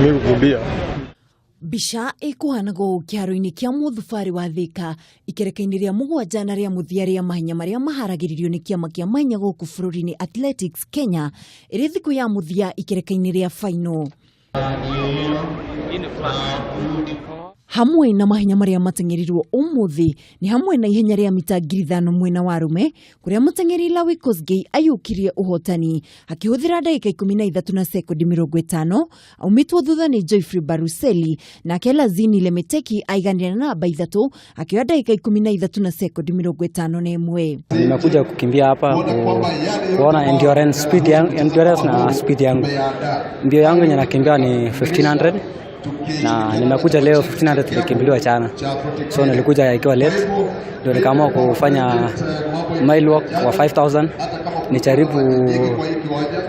Nimekurudia. Bisha ikuhanago kiaro-ini kia muthubarĩ wa Thika ikereka-ini ria mũgwanja na ria mũthia ria mahenya maria maharagĩrĩrio ni kiama kia mahenya gũkũ bũrũri-inĩ Athletics Kenya ĩrĩ thikũ ya mũthia ikereka-ini ria final. Hamwe na mahenya maria mateng'erirwo umuthi ni hamwe na ihenya ria mita 5,000 mwena wa arume kuria muteng'eri Lawi Kosgei ayukirie uhotani akihuthira ndagika 13 na sekondi 50 aumitwo thutha ni Joyfrey Baruseli na Kela Zini Lemeteki aiganira na namba 3 akioya ndagika 13 na sekondi 51. Nimekuja kukimbia hapa kuona endurance na speed yangu. Mbio yangu yenye nakimbia ni 1500 na nimekuja leo 1500 tulikimbiliwa jana. So nilikuja ikiwa late. Ndio nikaamua kufanya mile walk wa 5000 nijaribu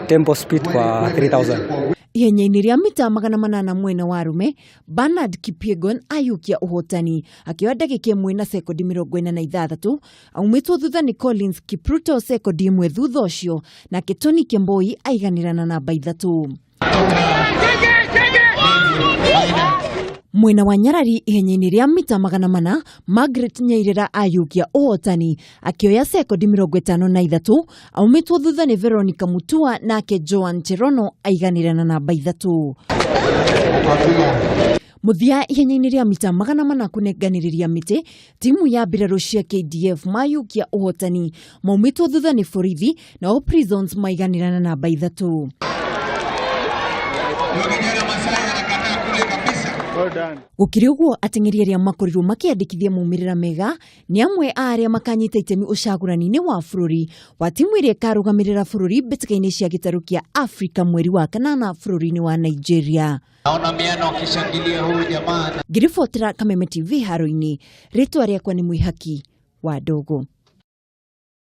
tempo speed kwa 3000. Ihenya-ini ria mita 800 mwena wa arume Bernard Kipyegon ayukia uhotani akioya ndagika 1 na sekondi 46 aumitwo thutha ni Collins Kipruto sekondi 1 thutha ucio na Tony Kemboi aiganira na namba 3. Mwena wa Nyarari ihenya-ini ria mita 400 Margaret Nyairera ayukia uhotani akioya sekondi 53 aumitwo thutha ni Veronica Mutua nake Joan Cherono aiganira na namba 3. Muthia ihenya-ini ria mita 400 kunenganiriria miti timu ya mbirarũ cia KDF mayukia uhotani maumitwo thutha ni Borithi na Prisons maiganira na namba 3. Gukiri uguo ateng'eri aria makorirwo makiandikithia maumirira mega ni amwe aria makanyita itemi ucagurani-ini wa bũrũri wa timu iria ikarugamirira bũrũri mbĩtĩka-inĩ cia gĩtarũ kia Afrika mweri wa kanana bũrũri-inĩ wa Nigeria. Naona miano akishangilia huyu jamaa. Ngiribotera Kameme TV haro-ini, ritwa riakwa ni Mwihaki wa Dogo.